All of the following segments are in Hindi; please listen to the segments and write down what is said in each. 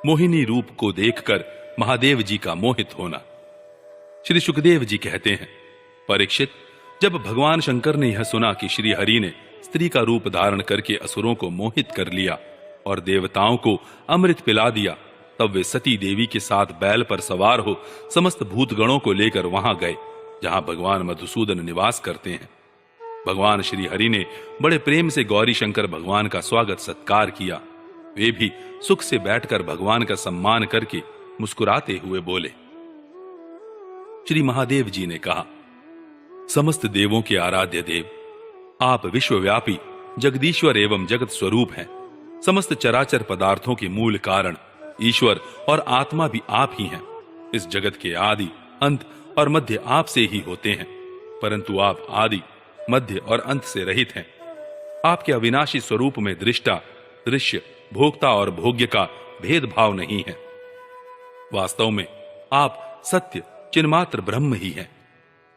मोहिनी रूप को देखकर महादेव जी का मोहित होना। श्री सुखदेव जी कहते हैं, परीक्षित, जब भगवान शंकर ने यह सुना कि श्री हरि ने स्त्री का रूप धारण करके असुरों को मोहित कर लिया और देवताओं को अमृत पिला दिया, तब वे सती देवी के साथ बैल पर सवार हो समस्त भूतगणों को लेकर वहां गए जहां भगवान मधुसूदन निवास करते हैं। भगवान श्री हरि ने बड़े प्रेम से गौरी शंकर भगवान का स्वागत सत्कार किया। वे भी सुख से बैठकर भगवान का सम्मान करके मुस्कुराते हुए बोले। श्री महादेव जी ने कहा, समस्त देवों के आराध्य देव, आप विश्वव्यापी जगदीश्वर एवं जगत स्वरूप हैं। समस्त चराचर पदार्थों के मूल कारण ईश्वर और आत्मा भी आप ही हैं। इस जगत के आदि, अंत और मध्य आप से ही होते हैं, परंतु आप आदि, मध्य और अंत से रहित हैं। आपके अविनाशी स्वरूप में दृष्टा, दृश्य, भोक्ता और भोग्य का भेदभाव नहीं है। वास्तव में आप सत्य चिन्मात्र ब्रह्म ही हैं।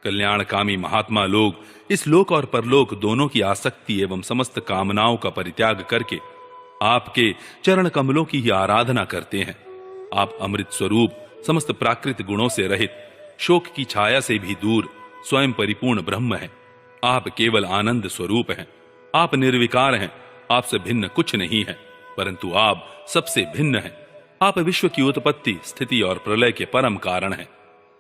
कल्याणकामी महात्मा लोग इस लोक और परलोक दोनों की आसक्ति एवं समस्त कामनाओं का परित्याग करके आपके चरण कमलों की ही आराधना करते हैं। आप अमृत स्वरूप, समस्त प्राकृत गुणों से रहित, शोक की छाया से भी दूर, स्वयं परिपूर्ण ब्रह्म हैं। आप केवल आनंद स्वरूप हैं। आप निर्विकार हैं। आपसे भिन्न कुछ नहीं है, परंतु आप सबसे भिन्न हैं। आप विश्व की उत्पत्ति, स्थिति और प्रलय के परम कारण हैं।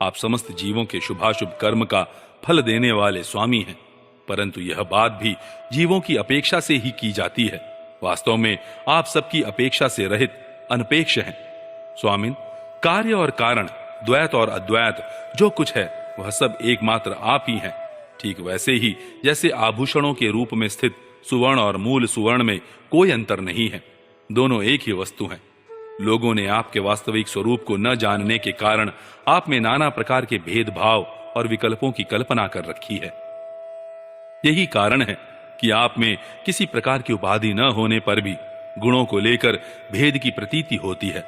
आप समस्त जीवों के शुभाशुभ कर्म का फल देने वाले स्वामी हैं, परंतु यह बात भी जीवों की अपेक्षा से ही की जाती है। वास्तव में आप सबकी अपेक्षा से रहित अनपेक्ष हैं। स्वामिन, कार्य और कारण, द्वैत और अद्वैत जो कुछ है वह सब एकमात्र आप ही हैं। ठीक वैसे ही जैसे आभूषणों के रूप में स्थित सुवर्ण और मूल सुवर्ण में कोई अंतर नहीं है, दोनों एक ही वस्तु हैं। लोगों ने आपके वास्तविक स्वरूप को न जानने के कारण आप में नाना प्रकार के भेदभाव और विकल्पों की कल्पना कर रखी है। यही कारण है कि आप में किसी प्रकार की उपाधि न होने पर भी गुणों को लेकर भेद की प्रतीति होती है।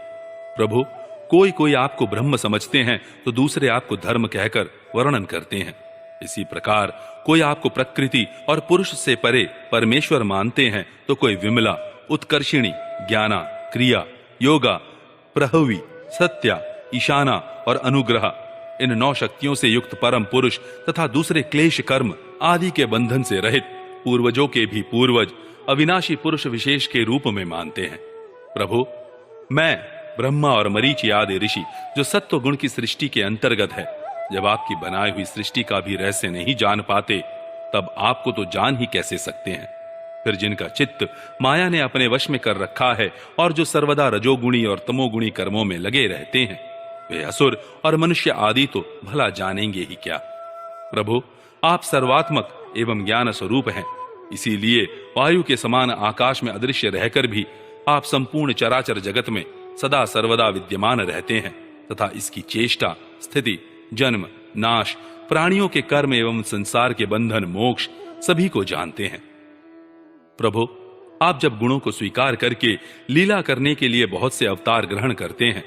प्रभु, कोई कोई आपको ब्रह्म समझते हैं तो दूसरे आपको धर्म कहकर वर्णन करते हैं। इसी प्रकार कोई आपको प्रकृति और पुरुष से परे परमेश्वर मानते हैं तो कोई विमला, उत्कर्षिणी, ज्ञाना, क्रिया, योगा, प्रहवी, सत्या, ईशाना और अनुग्रह, इन 9 शक्तियों से युक्त परम पुरुष तथा दूसरे क्लेश कर्म आदि के बंधन से रहित पूर्वजों के भी पूर्वज अविनाशी पुरुष विशेष के रूप में मानते हैं। प्रभु, मैं, ब्रह्मा और मरीचि आदि ऋषि जो सत्व गुण की सृष्टि के अंतर्गत है, जब आपकी बनाई हुई सृष्टि का भी रहस्य नहीं जान पाते, तब आपको तो जान ही कैसे सकते हैं। फिर जिनका चित्त माया ने अपने वश में कर रखा है और जो सर्वदा रजोगुणी और तमोगुणी कर्मों में लगे रहते हैं, वे असुर और मनुष्य आदि तो भला जानेंगे ही क्या। प्रभु, आप सर्वात्मक एवं ज्ञान स्वरूप हैं, इसीलिए वायु के समान आकाश में अदृश्य रहकर भी आप संपूर्ण चराचर जगत में सदा सर्वदा विद्यमान रहते हैं तथा इसकी चेष्टा, स्थिति, जन्म, नाश, प्राणियों के कर्म एवं संसार के बंधन, मोक्ष सभी को जानते हैं। प्रभु, आप जब गुणों को स्वीकार करके लीला करने के लिए बहुत से अवतार ग्रहण करते हैं,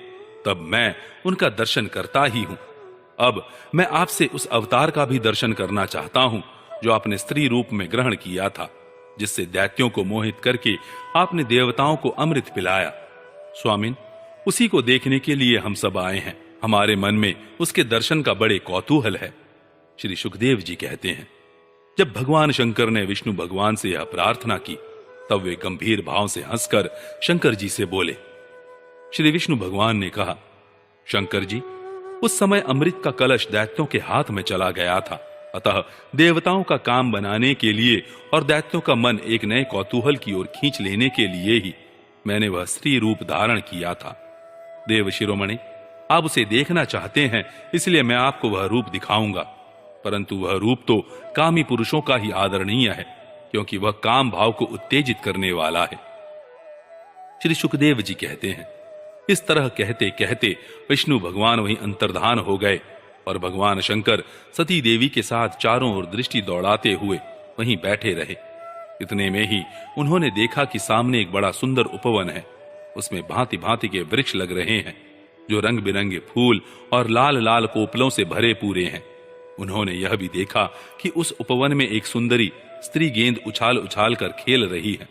तब मैं उनका दर्शन करता ही हूं। अब मैं आपसे उस अवतार का भी दर्शन करना चाहता हूं जो आपने स्त्री रूप में ग्रहण किया था, जिससे दैत्यों को मोहित करके आपने देवताओं को अमृत पिलाया। स्वामिन, उसी को देखने के लिए हम सब आए हैं। हमारे मन में उसके दर्शन का बड़े कौतूहल है। श्री सुखदेव जी कहते हैं, जब भगवान शंकर ने विष्णु भगवान से यह प्रार्थना की, तब वे गंभीर भाव से हंसकर शंकर जी से बोले। श्री विष्णु भगवान ने कहा, शंकर जी, उस समय अमृत का कलश दैत्यों के हाथ में चला गया था, अतः देवताओं का काम बनाने के लिए और दैत्यों का मन एक नए कौतूहल की ओर खींच लेने के लिए ही मैंने वह स्त्री रूप धारण किया था। देव शिरोमणि, आप उसे देखना चाहते हैं, इसलिए मैं आपको वह रूप दिखाऊंगा, परंतु वह रूप तो कामी पुरुषों का ही आदरणीय है, क्योंकि वह काम भाव को उत्तेजित करने वाला है। श्री सुखदेव जी कहते हैं, इस तरह कहते कहते विष्णु भगवान वहीं अंतर्धान हो गए और भगवान शंकर सती देवी के साथ चारों ओर दृष्टि दौड़ाते हुए वहीं बैठे रहे। इतने में ही उन्होंने देखा कि सामने एक बड़ा सुंदर उपवन है। उसमें भांति भांति के वृक्ष लग रहे हैं जो रंग बिरंगे फूल और लाल लाल कोपलों से भरे पूरे हैं। उन्होंने यह भी देखा कि उस उपवन में एक सुंदरी स्त्री गेंद उछाल उछाल कर खेल रही है।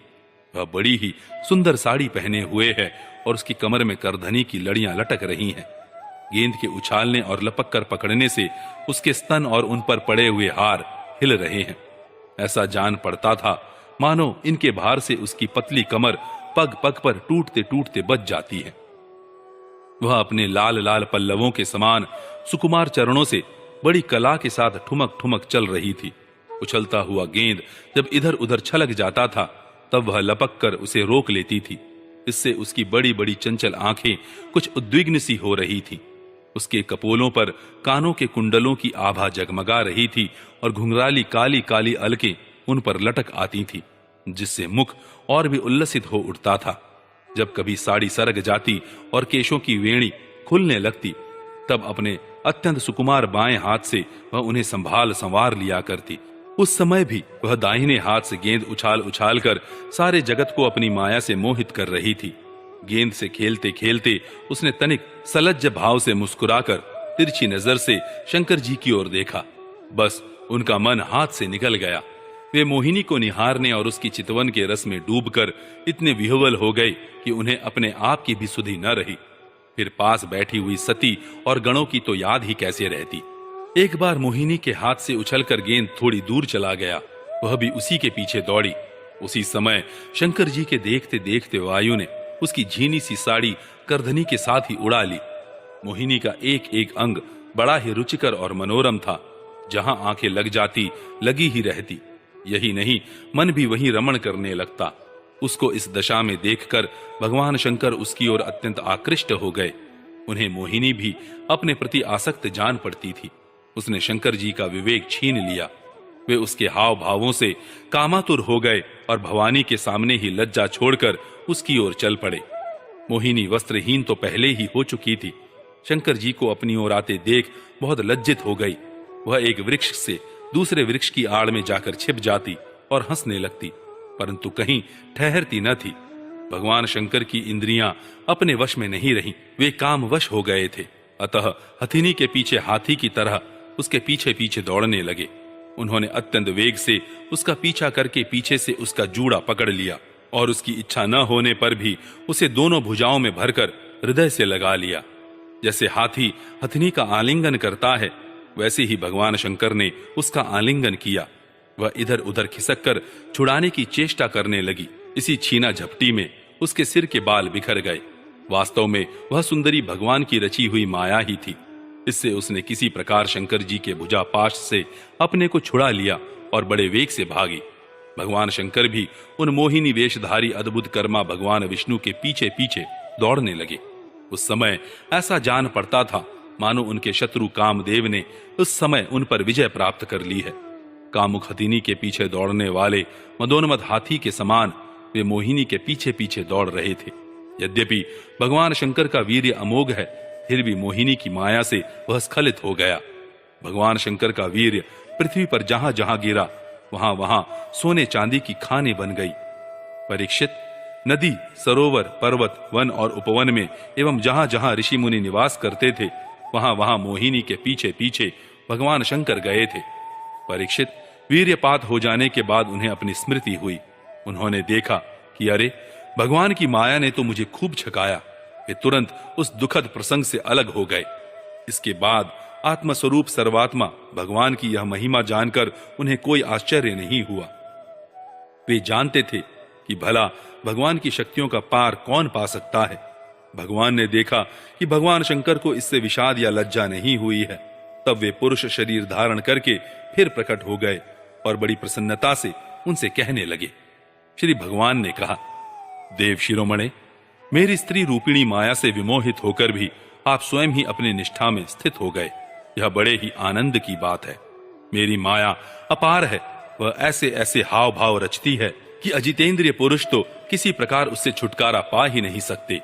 वह बड़ी ही सुंदर साड़ी पहने हुए है और उसकी कमर में करधनी की लड़ियां लटक रही हैं। गेंद के उछालने और लपक कर पकड़ने से उसके स्तन और उन पर पड़े हुए हार हिल रहे हैं। ऐसा जान पड़ता था मानो इनके भार से उसकी पतली कमर पग पग पर टूटते टूटते बच जाती है। वह अपने लाल लाल पल्लवों के समान सुकुमार चरणों से बड़ी कला के साथ ठुमक ठुमक चल रही थी। उछलता हुआ गेंद जब इधर उधर छलक जाता था तब वह लपक कर उसे रोक लेती थी। इससे उसकी बड़ी बड़ी चंचल आंखें कुछ उद्विग्न सी हो रही थी। उसके कपोलों पर कानों के कुंडलों की आभा जगमगा रही थी और घुंघराली काली काली अलकें उन पर लटक आती थी, जिससे मुख और भी उल्लसित हो उठता था। जब कभी साड़ी सरक जाती और केशों की वेणी खुलने लगती तब अपने अत्यंत सुकुमार बाएं हाथ से वह उन्हें संभाल संवार लिया करती। उस समय भी वह दाहिने हाथ से गेंद उछाल उछाल कर सारे जगत को अपनी माया से मोहित कर रही थी। गेंद से खेलते खेलते उसने तनिक सलज्ज भाव से मुस्कुराकर तिरछी नजर से शंकर जी की ओर देखा। बस उनका मन हाथ से निकल गया। वे मोहिनी को निहारने और उसकी चितवन के रस में डूबकर इतने विह्वल हो गए कि उन्हें अपने आप की भी सुधि न रही। फिर पास बैठी हुई सती और गणों की तो याद ही कैसे रहती। एक बार मोहिनी के हाथ से उछलकर गेंद थोड़ी दूर चला गया, वह भी उसी के पीछे दौड़ी। उसी समय शंकर जी के देखते देखते वायु ने उसकी झीनी सी साड़ी करधनी के साथ ही उड़ा ली। मोहिनी का एक एक अंग बड़ा ही रुचिकर और मनोरम था। जहां आंखें लग जाती लगी ही रहती। यही नहीं, मन भी वहीं रमण करने लगता। उसको इस दशा में देखकर भगवान शंकर उसकी ओर अत्यंत आकृष्ट हो गए। उन्हें मोहिनी भी अपने प्रति आसक्त जान पड़ती थी। उसने शंकर जी का विवेक छीन लिया। वे उसके हाव भावों से कामातुर हो गए और भवानी के सामने ही लज्जा छोड़कर उसकी ओर चल पड़े। मोहिनी वस्त्रहीन तो पहले ही हो चुकी थी। शंकर जी को अपनी ओर आते देख बहुत लज्जित हो गई। वह एक वृक्ष से दूसरे वृक्ष की आड़ में जाकर छिप जाती और हंसने लगती, परंतु कहीं ठहरती न थी। भगवान शंकर की इंद्रियां अपने वश में नहीं रहीं, वे कामवश हो गए थे। अतः हथिनी के पीछे हाथी की तरह उसके पीछे पीछे दौड़ने लगे। उन्होंने अत्यंत वेग से उसका पीछा करके पीछे से उसका जूड़ा पकड़ लिया और उसकी इच्छा न होने पर भी उसे दोनों भुजाओं में भरकर हृदय से लगा लिया। जैसे हाथी हथिनी का आलिंगन करता है, वैसे ही भगवान शंकर ने उसका आलिंगन किया। वह इधर उधर खिसक कर छुड़ाने की चेष्टा करने लगी। इसी छीना झपटी में उसके सिर के बाल बिखर गए। वास्तव में वह सुंदरी भगवान की रची हुई माया ही थी। इससे उसने किसी प्रकार शंकर जी के भुजा पाश से अपने को छुड़ा लिया और बड़े वेग से भागी। भगवान शंकर भी उन मोहिनी वेशधारी अद्भुत कर्मा भगवान विष्णु के पीछे पीछे दौड़ने लगे। उस समय ऐसा जान पड़ता था मानो उनके शत्रु कामदेव ने उस समय उन पर विजय प्राप्त कर ली है। कामुक हथिनी के पीछे दौड़ने वाले मदोन्मद हाथी के समान वे मोहिनी के पीछे पीछे दौड़ रहे थे। यद्यपि भगवान शंकर का वीर्य अमोघ है, फिर भी मोहिनी की माया से वह स्खलित हो गया। भगवान शंकर का वीर्य पृथ्वी पर जहां जहां गिरा वहां वहां सोने चांदी की खाने बन गई। परीक्षित, नदी, सरोवर, पर्वत, वन और उपवन में एवं जहां जहां ऋषि मुनि निवास करते थे वहां वहां मोहिनी के पीछे पीछे भगवान शंकर गए थे। परीक्षित, वीर्यपात हो जाने के बाद उन्हें अपनी स्मृति हुई। उन्होंने देखा कि अरे, भगवान की माया ने तो मुझे खूब छकाया। वे तुरंत उस दुखद प्रसंग से अलग हो गए। इसके बाद आत्मस्वरूप सर्वात्मा भगवान की यह महिमा जानकर उन्हें कोई आश्चर्य नहीं हुआ। वे जानते थे कि भला भगवान की शक्तियों का पार कौन पा सकता है। भगवान ने देखा कि भगवान शंकर को इससे विषाद या लज्जा नहीं हुई है। तब वे पुरुष शरीर धारण करके फिर प्रकट हो गए और बड़ी प्रसन्नता से उनसे कहने लगे। श्री भगवान ने कहा, देव शिरोमणे, मेरी स्त्री रूपिणी माया से विमोहित होकर भी आप स्वयं ही अपनी निष्ठा में स्थित हो गए। यह बड़े ही आनंद की बात है। मेरी माया अपार है। वह ऐसे ऐसे हाव भाव रचती है कि अजितेंद्रिय पुरुष तो किसी प्रकार उससे छुटकारा पा ही नहीं सकते।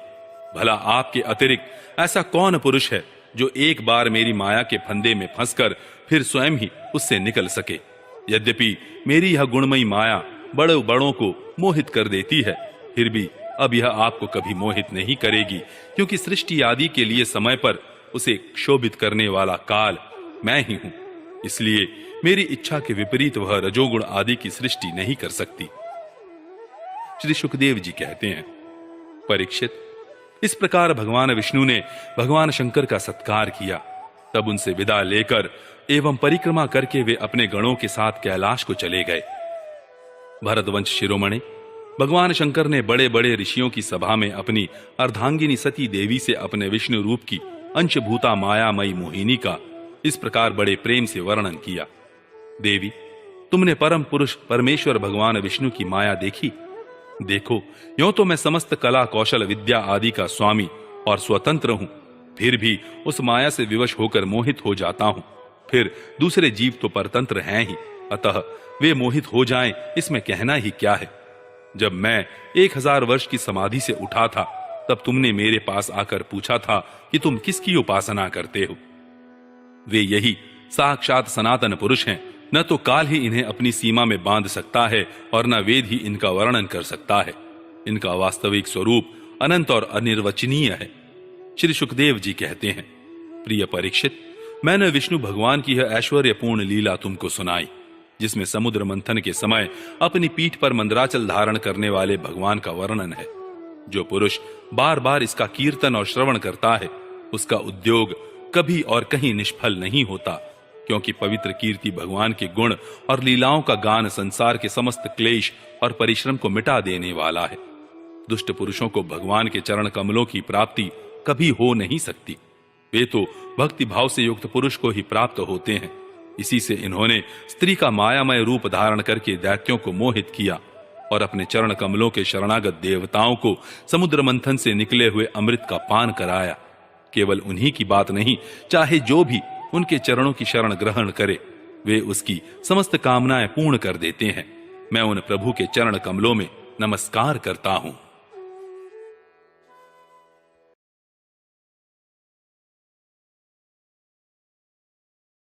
भला आपके अतिरिक्त ऐसा कौन पुरुष है जो एक बार मेरी माया के फंदे में फंसकर फिर स्वयं ही उससे निकल सके। यद्यपि मेरी यह गुणमयी माया बड़ों बड़ों को मोहित कर देती है, फिर भी अब यह आपको कभी मोहित नहीं करेगी, क्योंकि सृष्टि आदि के लिए समय पर उसे क्षोभित करने वाला काल मैं ही हूं। इसलिए मेरी इच्छा के विपरीत वह रजोगुण आदि की सृष्टि नहीं कर सकती। श्री सुखदेव जी कहते हैं, परीक्षित, इस प्रकार भगवान विष्णु ने भगवान शंकर का सत्कार किया। तब उनसे विदा लेकर एवं परिक्रमा करके वे अपने गणों के साथ कैलाश को चले गए। भरतवंश शिरोमणि, भगवान शंकर ने बड़े बड़े ऋषियों की सभा में अपनी अर्धांगिनी सती देवी से अपने विष्णु रूप की अंशभूता मायामयी मोहिनी का इस प्रकार बड़े प्रेम से वर्णन किया। देवी, तुमने परम पुरुष परमेश्वर भगवान विष्णु की माया देखी? देखो, यूं तो मैं समस्त कला कौशल विद्या आदि का स्वामी और स्वतंत्र हूं, फिर भी उस माया से विवश होकर मोहित हो जाता हूं। फिर दूसरे जीव तो परतंत्र हैं ही, अतः वे मोहित हो जाएं, इसमें कहना ही क्या है। जब मैं 1000 वर्ष की समाधि से उठा था, तब तुमने मेरे पास आकर पूछा था कि तुम किसकी उपासना करते हो। वे यही साक्षात सनातन पुरुष हैं। न तो काल ही इन्हें अपनी सीमा में बांध सकता है और न वेद ही इनका वर्णन कर सकता है। इनका वास्तविक स्वरूप अनंत और अनिर्वचनीय है। श्री सुखदेव जी कहते हैं, प्रिय परीक्षित, मैंने विष्णु भगवान की यह ऐश्वर्यपूर्ण लीला तुमको सुनाई, जिसमें समुद्र मंथन के समय अपनी पीठ पर मंदराचल धारण करने वाले भगवान का वर्णन है। जो पुरुष बार बार इसका कीर्तन और श्रवण करता है, उसका उद्योग कभी और कहीं निष्फल नहीं होता, क्योंकि पवित्र कीर्ति भगवान के गुण और लीलाओं का गान संसार के समस्त क्लेश और परिश्रम को मिटा देने वाला है। दुष्ट पुरुषों को भगवान के चरण कमलों की प्राप्ति कभी हो नहीं सकती। वे तो भक्ति भाव से युक्त पुरुष को ही प्राप्त होते हैं। इसी से इन्होंने स्त्री का मायामय रूप धारण करके दैत्यों को मोहित किया और अपने चरण कमलों के शरणागत देवताओं को समुद्र मंथन से निकले हुए अमृत का पान कराया। केवल उन्हीं की बात नहीं, चाहे जो भी उनके चरणों की शरण ग्रहण करे, वे उसकी समस्त कामनाएं पूर्ण कर देते हैं। मैं उन प्रभु के चरण कमलों में नमस्कार करता हूं।